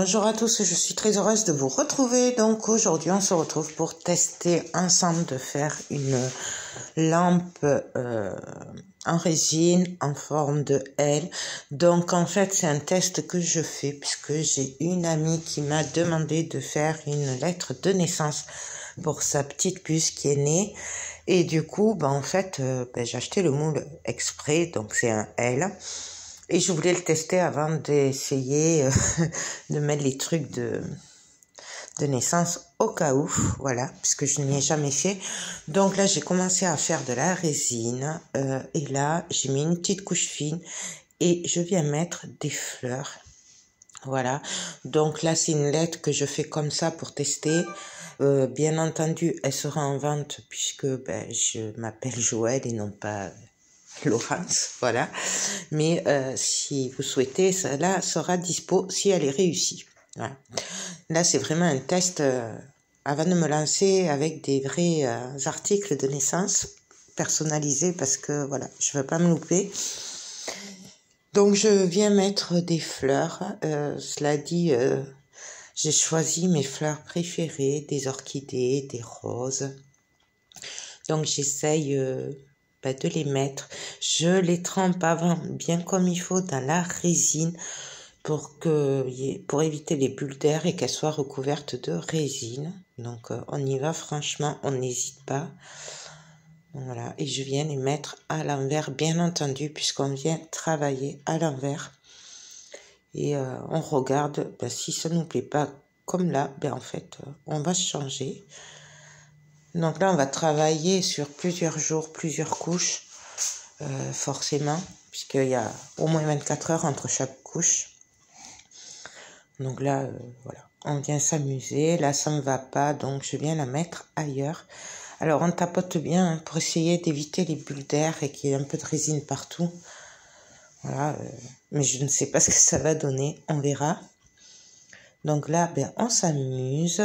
Bonjour à tous, je suis très heureuse de vous retrouver. Donc aujourd'hui on se retrouve pour tester ensemble de faire une lampe en résine en forme de L. Donc en fait c'est un test que je fais puisque j'ai une amie qui m'a demandé de faire une lettre de naissance pour sa petite puce qui est née. Et du coup en fait j'ai acheté le moule exprès, donc c'est un L. Et je voulais le tester avant d'essayer de mettre les trucs de naissance au cas où, voilà, puisque je n'y ai jamais fait. Donc là, j'ai commencé à faire de la résine et là, j'ai mis une petite couche fine et je viens mettre des fleurs. Voilà, donc là, c'est une lettre que je fais comme ça pour tester. Bien entendu, elle sera en vente puisque je m'appelle Joël et non pas Laurence, voilà. Mais si vous souhaitez, cela sera dispo si elle est réussie. Voilà. Là, c'est vraiment un test avant de me lancer avec des vrais articles de naissance personnalisés parce que voilà, je veux pas me louper. Donc, je viens mettre des fleurs. Cela dit, j'ai choisi mes fleurs préférées, des orchidées, des roses. Donc, j'essaye de les mettre. Je les trempe avant bien comme il faut dans la résine pour éviter les bulles d'air et qu'elles soient recouvertes de résine. Donc on y va franchement, on n'hésite pas. Voilà, et je viens les mettre à l'envers bien entendu puisqu'on vient travailler à l'envers. Et on regarde si ça nous plaît pas comme là, en fait on va changer. Donc là, on va travailler sur plusieurs jours, plusieurs couches, forcément, puisqu'il y a au moins 24 heures entre chaque couche. Donc là, voilà, on vient s'amuser. Là, ça ne me va pas, donc je viens la mettre ailleurs. Alors, on tapote bien pour essayer d'éviter les bulles d'air et qu'il y ait un peu de résine partout. Voilà, mais je ne sais pas ce que ça va donner, on verra. Donc là, on s'amuse.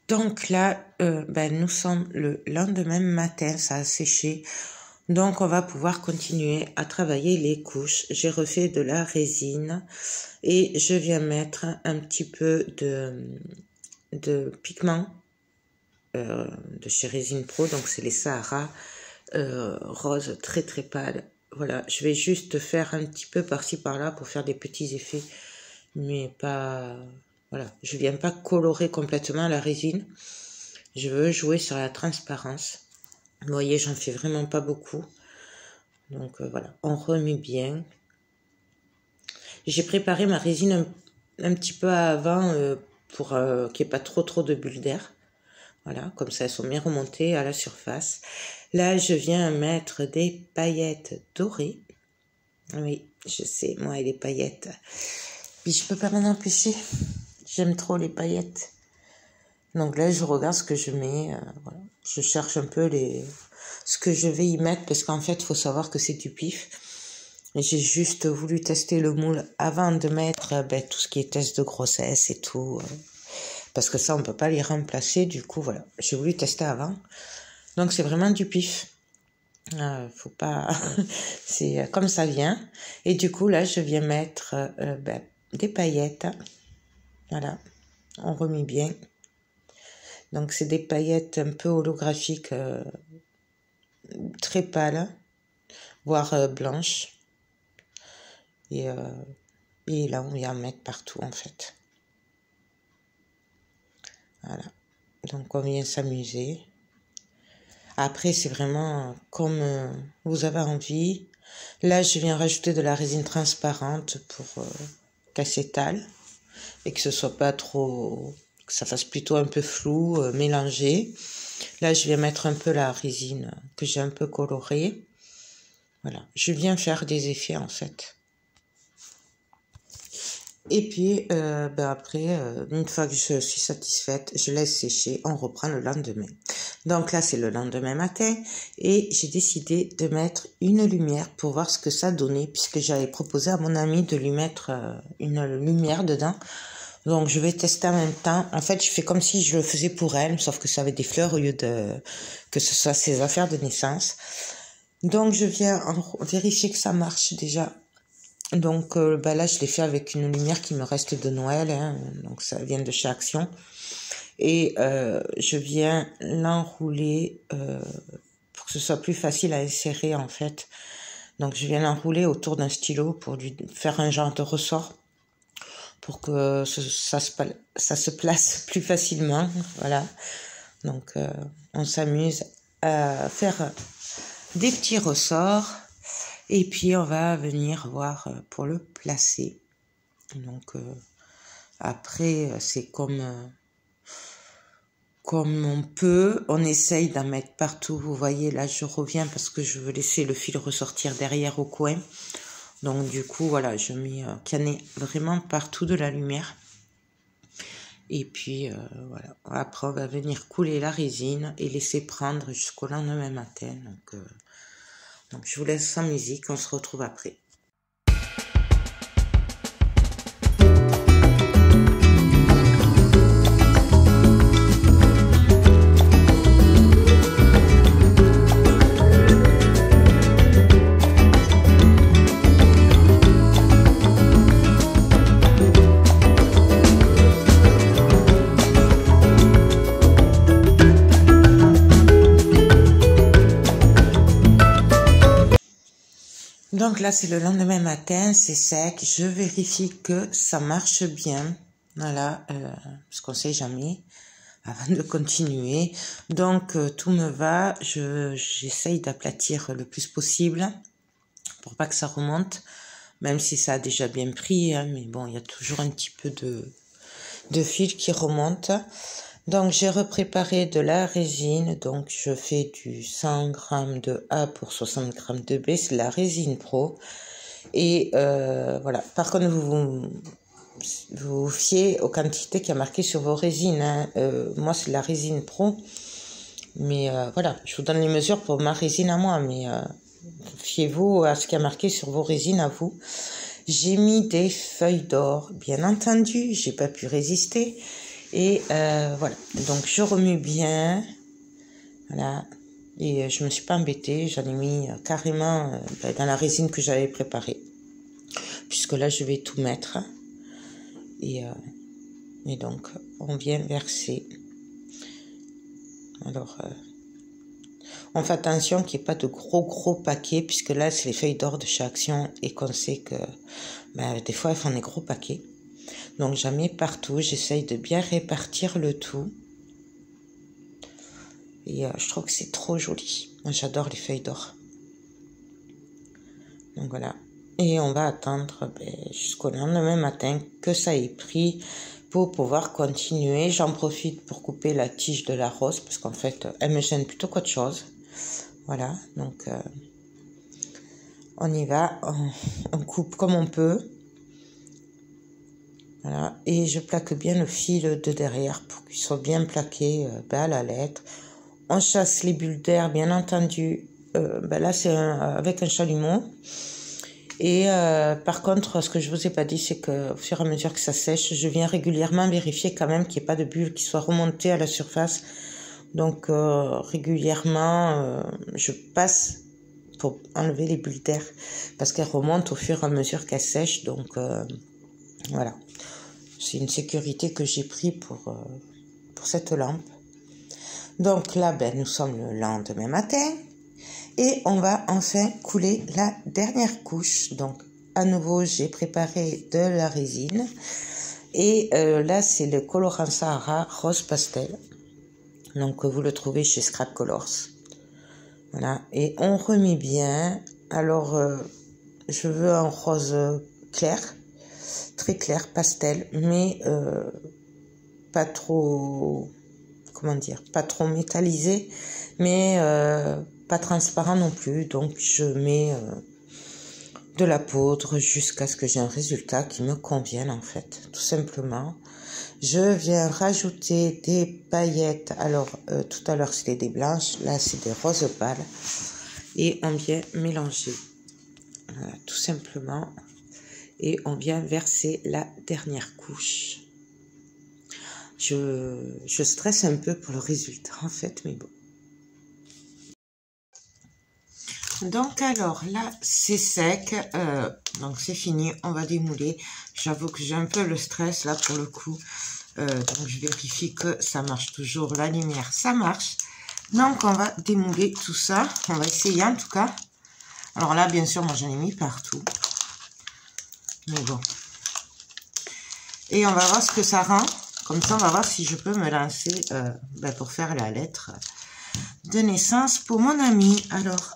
Donc là, nous sommes le lendemain matin, ça a séché. Donc on va pouvoir continuer à travailler les couches. J'ai refait de la résine et je viens mettre un petit peu de pigment de chez Résine Pro. Donc c'est les Sahara rose très très pâle. voilà, je vais juste faire un petit peu par-ci par-là pour faire des petits effets, mais pas, voilà, je viens pas colorer complètement la résine. Je veux jouer sur la transparence. Vous voyez, j'en fais vraiment pas beaucoup. Donc voilà, on remet bien. J'ai préparé ma résine un petit peu avant pour qu'il n'y ait pas trop de bulles d'air. Voilà, comme ça elles sont bien remontées à la surface. Là, je viens mettre des paillettes dorées. Oui, je sais, moi et les paillettes. Puis je peux pas m'en empêcher. J'aime trop les paillettes. Donc là, je regarde ce que je mets. Voilà. Je cherche un peu ce que je vais y mettre parce qu'en fait, il faut savoir que c'est du pif. J'ai juste voulu tester le moule avant de mettre tout ce qui est test de grossesse et tout. Parce que ça, on ne peut pas les remplacer. Du coup, voilà, j'ai voulu tester avant. Donc, c'est vraiment du pif. Faut pas... c'est comme ça vient. Et du coup, là, je viens mettre des paillettes. Voilà, on remet bien. Donc, c'est des paillettes un peu holographiques, très pâles, voire blanches. Et là, on vient en mettre partout, en fait. Voilà. Donc, on vient s'amuser. Après, c'est vraiment comme vous avez envie. Là, je viens rajouter de la résine transparente pour qu'elle s'étale et que ce soit pas trop... que ça fasse plutôt un peu flou, mélangé. Là, je viens mettre un peu la résine que j'ai un peu colorée. Voilà. Je viens faire des effets, en fait. Et puis, après, une fois que je suis satisfaite, je laisse sécher, on reprend le lendemain. Donc là, c'est le lendemain matin et j'ai décidé de mettre une lumière pour voir ce que ça donnait, puisque j'avais proposé à mon amie de lui mettre une lumière dedans. Donc, je vais tester en même temps. En fait, je fais comme si je le faisais pour elle, sauf que ça avait des fleurs au lieu que ce soit ses affaires de naissance. Donc, je viens vérifier que ça marche déjà. Donc là, je l'ai fait avec une lumière qui me reste de Noël, hein, donc ça vient de chez Action. Et je viens l'enrouler pour que ce soit plus facile à insérer en fait. Donc je viens l'enrouler autour d'un stylo pour lui faire un genre de ressort pour que ça se place plus facilement. Voilà. Donc on s'amuse à faire des petits ressorts. Et puis, on va venir voir pour le placer. Donc, après, c'est comme on peut. On essaye d'en mettre partout. Vous voyez, là, je reviens parce que je veux laisser le fil ressortir derrière au coin. Donc, du coup, voilà, je mets qu'il y en ait vraiment partout de la lumière. Et puis, voilà. Après, on va venir couler la résine et laisser prendre jusqu'au lendemain matin. Donc, je vous laisse sans musique, on se retrouve après. Donc là, c'est le lendemain matin, c'est sec. Je vérifie que ça marche bien. Voilà, parce qu'on ne sait jamais avant de continuer. Donc, tout me va. J'essaye d'aplatir le plus possible pour pas que ça remonte. Même si ça a déjà bien pris. Hein, mais bon, il y a toujours un petit peu de fil qui remonte. Donc, j'ai repréparé de la résine. Donc, je fais du 100 g de A pour 60 g de B. C'est la résine pro. Et voilà. Par contre, vous fiez aux quantités qui a marqué sur vos résines. Hein. Moi, c'est la résine pro. Mais voilà, je vous donne les mesures pour ma résine à moi. Mais fiez-vous à ce qui a marqué sur vos résines à vous. J'ai mis des feuilles d'or. Bien entendu, j'ai pas pu résister. Et voilà, donc je remue bien, voilà, et je me suis pas embêtée, j'en ai mis carrément dans la résine que j'avais préparée, puisque là je vais tout mettre, et donc on vient verser, alors On fait attention qu'il n'y ait pas de gros paquets, puisque là, c'est les feuilles d'or de chez Action et qu'on sait que des fois, elles font des gros paquets. Donc, j'en mets partout. J'essaye de bien répartir le tout. Et je trouve que c'est trop joli. Moi, j'adore les feuilles d'or. Donc, voilà. Et on va attendre jusqu'au lendemain matin que ça ait pris pour pouvoir continuer. J'en profite pour couper la tige de la rose parce qu'en fait, elle me gêne plutôt qu'autre chose. Voilà, donc on y va, on coupe comme on peut. Voilà, et je plaque bien le fil de derrière pour qu'il soit bien plaqué à la lettre. On chasse les bulles d'air, bien entendu. Là, c'est avec un chalumeau. Et par contre, ce que je vous ai pas dit, c'est que au fur et à mesure que ça sèche, je viens régulièrement vérifier quand même qu'il n'y ait pas de bulles qui soient remontées à la surface. Donc régulièrement, je passe pour enlever les bulles d'air parce qu'elles remontent au fur et à mesure qu'elles sèchent. Donc voilà, c'est une sécurité que j'ai pris pour cette lampe. Donc là, nous sommes le lendemain matin et on va enfin couler la dernière couche. Donc à nouveau, j'ai préparé de la résine et là, c'est le colorant Sahara rose pastel. Donc, vous le trouvez chez Scrap Colors. Voilà. Et on remet bien. Alors, je veux un rose clair. Très clair, pastel. Mais pas trop... Comment dire? Pas trop métallisé. Mais pas transparent non plus. Donc, je mets de la poudre jusqu'à ce que j'ai un résultat qui me convienne, en fait. Tout simplement. Je viens rajouter des paillettes. Alors, tout à l'heure, c'était des blanches. Là, c'est des roses pâles. Et on vient mélanger. Voilà, tout simplement. Et on vient verser la dernière couche. Je stresse un peu pour le résultat, en fait, mais bon. Donc, alors, là, c'est sec. Donc, c'est fini. On va démouler. J'avoue que j'ai un peu le stress, là, pour le coup. Donc, je vérifie que ça marche toujours. La lumière, ça marche. Donc, on va démouler tout ça. On va essayer, en tout cas. Alors là, bien sûr, moi, j'en ai mis partout. Mais bon. Et on va voir ce que ça rend. Comme ça, on va voir si je peux me lancer pour faire la lettre de naissance pour mon ami. Alors...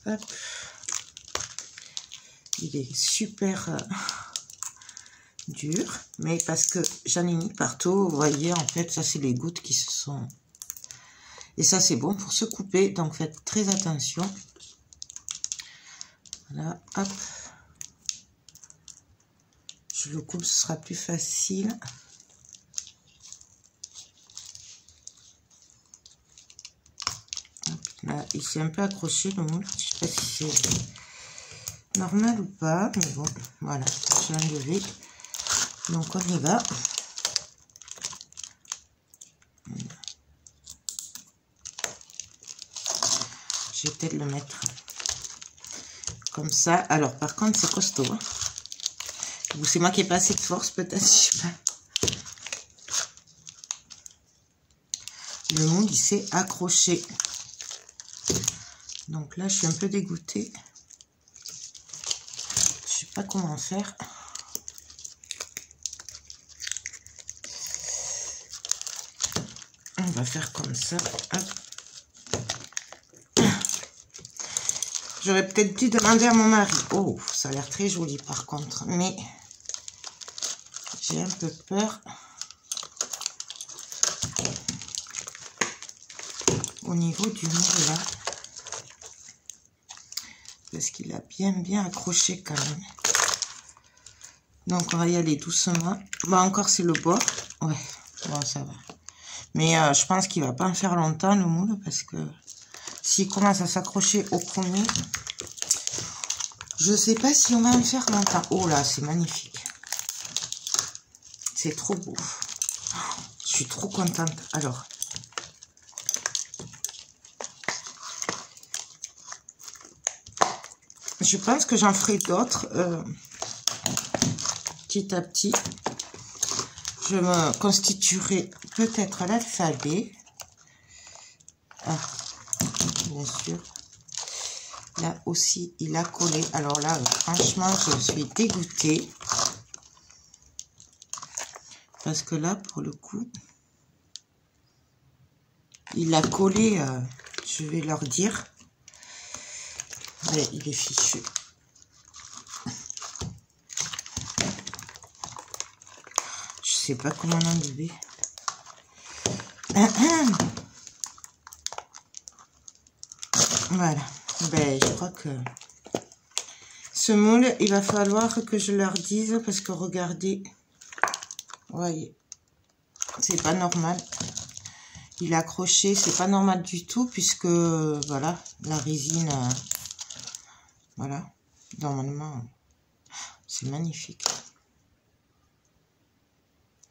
Hop. Il est super dur, mais parce que j'en ai mis partout, vous voyez, en fait, ça c'est les gouttes qui se sont... Et ça c'est bon pour se couper, donc faites très attention. Voilà, hop. Je le coupe, ce sera plus facile. Là, il s'est un peu accroché le moule. Je sais pas si c'est normal ou pas, mais bon, voilà, j'ai enlevé. Donc on y va. Je vais peut-être le mettre comme ça. Alors par contre, c'est costaud. Hein. Ou c'est moi qui n'ai pas assez de force, peut-être, je sais pas. Le moule, il s'est accroché. Donc là, je suis un peu dégoûtée. Je sais pas comment faire. On va faire comme ça. J'aurais peut-être dû demander à mon mari. Oh, ça a l'air très joli par contre. Mais j'ai un peu peur. Au niveau du moule là. Parce qu'il a bien accroché quand même. Donc on va y aller doucement. Bon, encore c'est le bord. Ouais, bon ça va. Mais je pense qu'il va pas en faire longtemps le moule. Parce que s'il commence à s'accrocher au premier, je sais pas si on va en faire longtemps. Oh là, c'est magnifique. C'est trop beau. Je suis trop contente. Alors... je pense que j'en ferai d'autres petit à petit. Je me constituerai peut-être l'alphabet. Ah, bien sûr. Là aussi, il a collé. Alors là, franchement, je suis dégoûtée. Parce que là, pour le coup, il a collé, je vais leur dire. Mais il est fichu. Je sais pas comment l'enlever. Voilà. Ben, je crois que ce moule, il va falloir que je leur dise parce que regardez, voyez, c'est pas normal. Il est accroché, c'est pas normal du tout puisque voilà, la résine, voilà, normalement, c'est magnifique.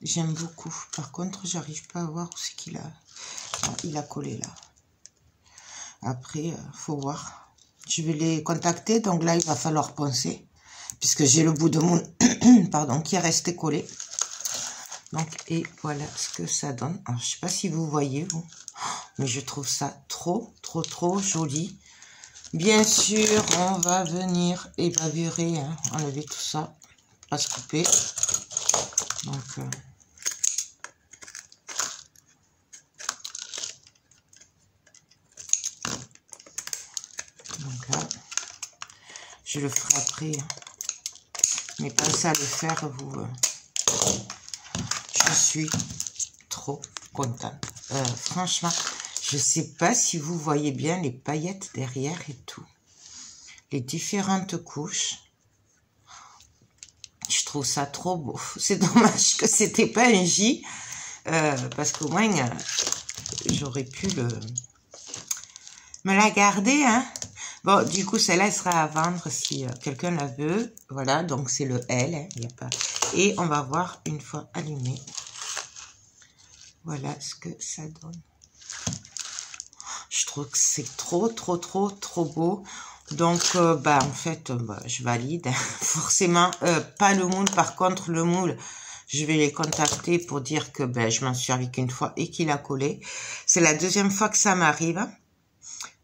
J'aime beaucoup. Par contre, j'arrive pas à voir où c'est qu'il a. Ah, il a collé là. Après, faut voir. Je vais les contacter. Donc là, il va falloir poncer. Puisque j'ai le bout de moule pardon, qui est resté collé. Donc, et voilà ce que ça donne. Alors, je sais pas si vous voyez, vous. Mais je trouve ça trop joli. Bien sûr, on va venir évaluer, hein, enlever tout ça. Pas se couper. Donc, là, je le ferai après. Hein. Mais pensez à le faire, vous. Je suis trop contente. Franchement, je sais pas si vous voyez bien les paillettes derrière et tout. Les différentes couches. Je trouve ça trop beau. C'est dommage que c'était pas un J. Parce qu'au moins, j'aurais pu me la garder, hein. Bon, du coup, celle-là, elle sera à vendre si quelqu'un la veut. Voilà, donc c'est le L, hein, y a pas... Et on va voir une fois allumé. Voilà ce que ça donne. Je trouve que c'est trop beau. Donc, en fait, je valide. Forcément, pas le moule. Par contre, le moule, je vais les contacter pour dire que je m'en suis servi qu'une fois et qu'il a collé. C'est la deuxième fois que ça m'arrive.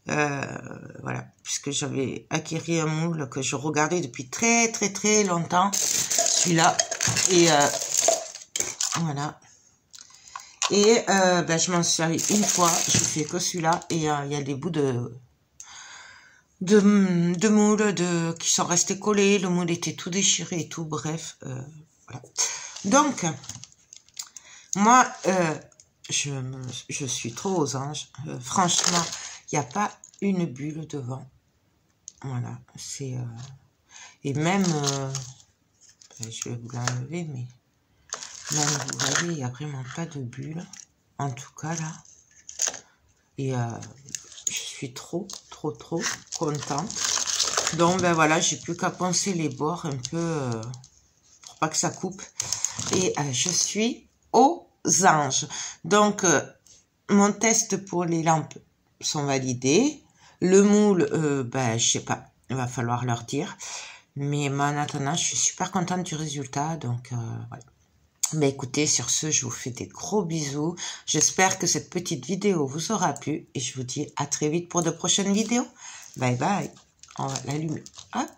Voilà, puisque j'avais acquis un moule que je regardais depuis très longtemps, celui-là, et voilà, et je m'en suis servi une fois, je fais que celui-là, et il y a des bouts de moule qui sont restés collés, le moule était tout déchiré et tout, bref, voilà. Donc, moi, je suis trop aux anges, franchement, il n'y a pas une bulle devant. Voilà, c'est... et même... je vais vous l'enlever, mais... Même, vous voyez, il n'y a vraiment pas de bulle. En tout cas, là. Et je suis trop contente. Donc, voilà, j'ai plus qu'à poncer les bords un peu... pour pas que ça coupe. Et je suis aux anges. Donc, mon test pour les lampes sont validés. Le moule, je sais pas, il va falloir leur dire. Mais en attendant, je suis super contente du résultat. Donc, voilà. Écoutez, sur ce, je vous fais des gros bisous. J'espère que cette petite vidéo vous aura plu. Et je vous dis à très vite pour de prochaines vidéos. Bye bye. On va l'allumer. Hop.